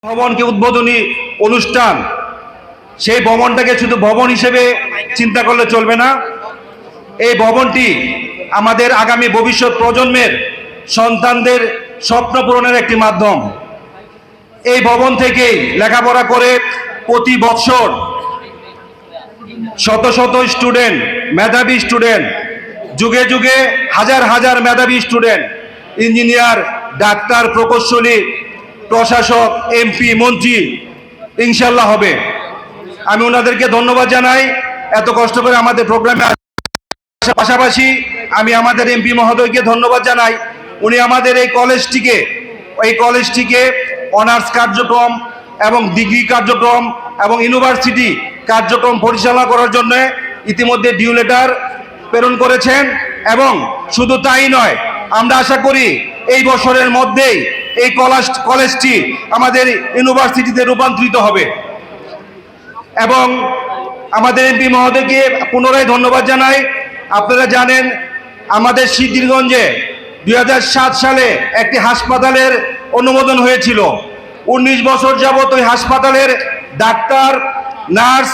ভবনকে উদ্বোধনী অনুষ্ঠান, সেই ভবনটাকে শুধু ভবন হিসেবে চিন্তা করলে চলবে না। এই ভবনটি আমাদের আগামী ভবিষ্যৎ প্রজন্মের সন্তানদের স্বপ্ন পূরণের একটি মাধ্যম। এই ভবন থেকেই লেখাপড়া করে প্রতি বছর শত শত স্টুডেন্ট, মেধাবী স্টুডেন্ট, যুগে যুগে হাজার হাজার মেধাবী স্টুডেন্ট ইঞ্জিনিয়ার, ডাক্তার, প্রকৌশলী, প্রশাসক, এমপি, মন্ত্রী ইনশাল্লাহ হবে। আমি ওনাদেরকে ধন্যবাদ জানাই এত কষ্ট করে আমাদের প্রোগ্রামে। পাশাপাশি আমি আমাদের এমপি মহোদয়কে ধন্যবাদ জানাই, উনি আমাদের এই কলেজটিকে অনার্স কার্যক্রম এবং ডিগ্রি কার্যক্রম এবং ইউনিভার্সিটি কার্যক্রম পরিচালনা করার জন্য ইতিমধ্যে ডিউ লেটার প্রেরণ করেছেন। এবং শুধু তাই নয়, আমরা আশা করি এই বছরের মধ্যেই এই কলেজটি আমাদের ইউনিভার্সিটিতে রূপান্তরিত হবে। এবং আমাদের এমপি মহোদয়কে পুনরায় ধন্যবাদ জানাই। আপনারা জানেন আমাদের সিদ্ধিরগঞ্জে 2007 সালে একটি হাসপাতালের অনুমোদন হয়েছিল। 19 বছর যাবত ওই হাসপাতালের ডাক্তার, নার্স,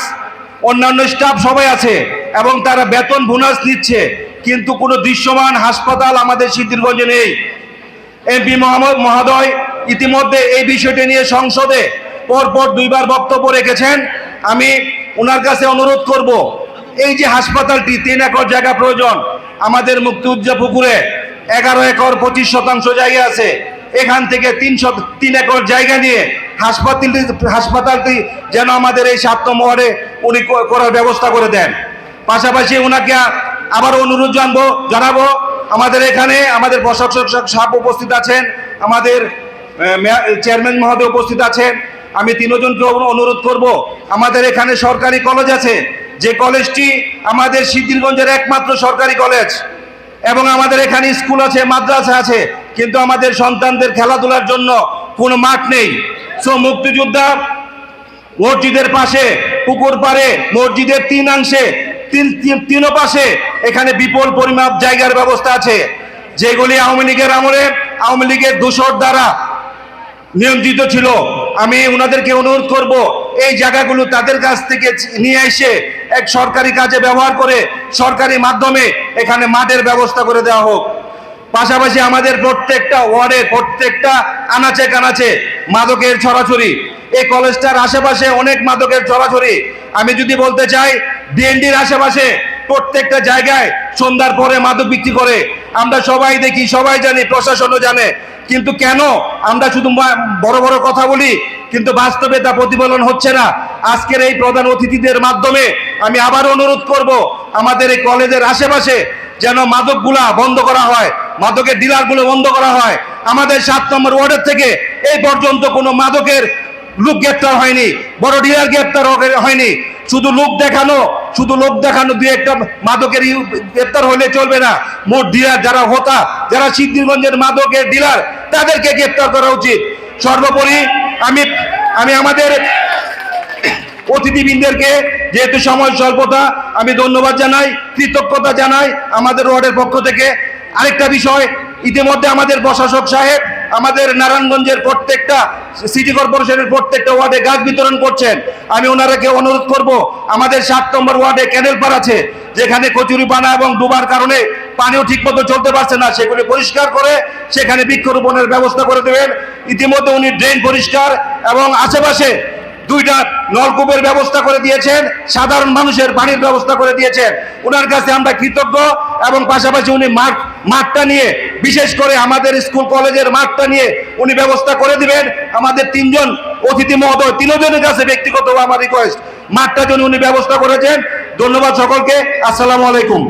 অন্যান্য স্টাফ সবাই আছে এবং তারা বেতন বোনাস নিচ্ছে, কিন্তু কোনো দৃশ্যমান হাসপাতাল আমাদের সিদ্ধিরগঞ্জে নেই। এমপি মহোদয় ইতিমধ্যে এই বিষয়টি নিয়ে সংসদে পরপর 2 বার বক্তব্য রেখেছেন। আমি ওনার কাছে অনুরোধ করব, এই যে হাসপাতালটি 3 একর জায়গা প্রয়োজন, আমাদের মুক্তিযুদ্ধ পুকুরে 11 একর 25% জায়গা আছে, এখান থেকে 3 একর জায়গা নিয়ে হাসপাতালটি যেন আমাদের এই 7 নম্বর ওয়ার্ডে উনি করার ব্যবস্থা করে দেন। পাশাপাশি ওনাকে আবার অনুরোধ জানাবো, আমাদের এখানে আমাদের প্রশাসক সাহেব উপস্থিত আছেন, আমাদের চেয়ারম্যান মহোদয় উপস্থিত আছেন। আমি 3 জনকে অনুরোধ করব, আমাদের এখানে সরকারি কলেজ আছে, যে কলেজটি আমাদের সিদ্ধিরগঞ্জের একমাত্র সরকারি কলেজ, এবং আমাদের এখানে স্কুল আছে, মাদ্রাসা আছে, কিন্তু আমাদের সন্তানদের খেলাধুলার জন্য কোনো মাঠ নেই। সো মুক্তিযোদ্ধা মসজিদের পাশে, পুকুর পাড়ে, মসজিদের 3 অংশে, 3 পাশে এখানে বিপুল পরিমাপ জায়গার ব্যবস্থা আছে, যেগুলি আওয়ামী লীগের আমলে আওয়ামী লীগের দোসর দ্বারা নিয়ন্ত্রিত ছিল। আমি ওনাদেরকে অনুরোধ করব, এই জায়গাগুলো তাদের কাছ থেকে নিয়ে এসে এক সরকারি কাজে ব্যবহার করে সরকারি মাধ্যমে এখানে মাঠের ব্যবস্থা করে দেওয়া হোক। পাশাপাশি আমাদের প্রত্যেকটা ওয়ার্ডে, প্রত্যেকটা আনাচে কানাচে মাদকের ছড়াছড়ি, এই কলেজটার আশেপাশে অনেক মাদকের ছড়াছড়ি। আমি যদি বলতে চাই, ডিএনডির আশেপাশে প্রত্যেকটা জায়গায় সন্ধ্যার পরে মাদক বিক্রি করে, আমরা সবাই দেখি, সবাই জানি, প্রশাসনও জানে, কিন্তু কেন আমরা শুধু বড় বড় কথা বলি কিন্তু বাস্তবে তা প্রতিফলন হচ্ছে না। আজকের এই প্রধান অতিথিদের মাধ্যমে আমি আবার অনুরোধ করব, আমাদের এই কলেজের আশেপাশে যেন মাদকগুলা বন্ধ করা হয়, মাদকের ডিলারগুলো বন্ধ করা হয়। আমাদের 7 নম্বর ওয়ার্ডের থেকে এই পর্যন্ত কোনো মাদকের লোক গ্রেপ্তার হয়নি, বড় ডিলার গ্রেপ্তার হয়নি। শুধু লোক দেখানো 2-একটা মাদকের গ্রেপ্তার হলে চলবে না। মোট ডিলার যারা যারা সিদ্ধিরগঞ্জের মাদকের ডিলার, তাদেরকে গ্রেপ্তার করা উচিত। সর্বোপরি আমি আমাদের অতিথিবৃন্দকে, যেহেতু সময় স্বল্পতা, আমি ধন্যবাদ জানাই, কৃতজ্ঞতা জানাই আমাদের ওয়ার্ডের পক্ষ থেকে। আরেকটা বিষয়, ইতিমধ্যে আমাদের প্রশাসক সাহেব আমাদের নারায়ণগঞ্জের প্রত্যেকটা সিটি কর্পোরেশনের প্রত্যেকটা ওয়ার্ডে গাছ বিতরণ করছেন। আমি ওনারাকে অনুরোধ করব, আমাদের 7 নম্বর ওয়ার্ডে ক্যানেল পার আছে, যেখানে কচুরিপানা এবং ডুবার কারণে পানিও ঠিকমতো চলতে পারছে না, সেগুলি পরিষ্কার করে সেখানে বৃক্ষরোপণের ব্যবস্থা করে দেবেন। ইতিমধ্যে উনি ড্রেন পরিষ্কার এবং আশেপাশে 2টা নলকূপের ব্যবস্থা করে দিয়েছেন, সাধারণ মানুষের পানির ব্যবস্থা করে দিয়েছেন। ওনার কাছে আমরা কৃতজ্ঞ। এবং পাশাপাশি উনি মাঠটা নিয়ে, বিশেষ করে আমাদের স্কুল কলেজের মাঠটা নিয়ে উনি ব্যবস্থা করে দিবেন। আমাদের 3 জন অতিথি মহোদয়, 3 জনের কাছে ব্যক্তিগত আমার রিকোয়েস্ট, মাঠটা যেন উনি ব্যবস্থা করেছেন। ধন্যবাদ সকলকে। আসসালামু আলাইকুম।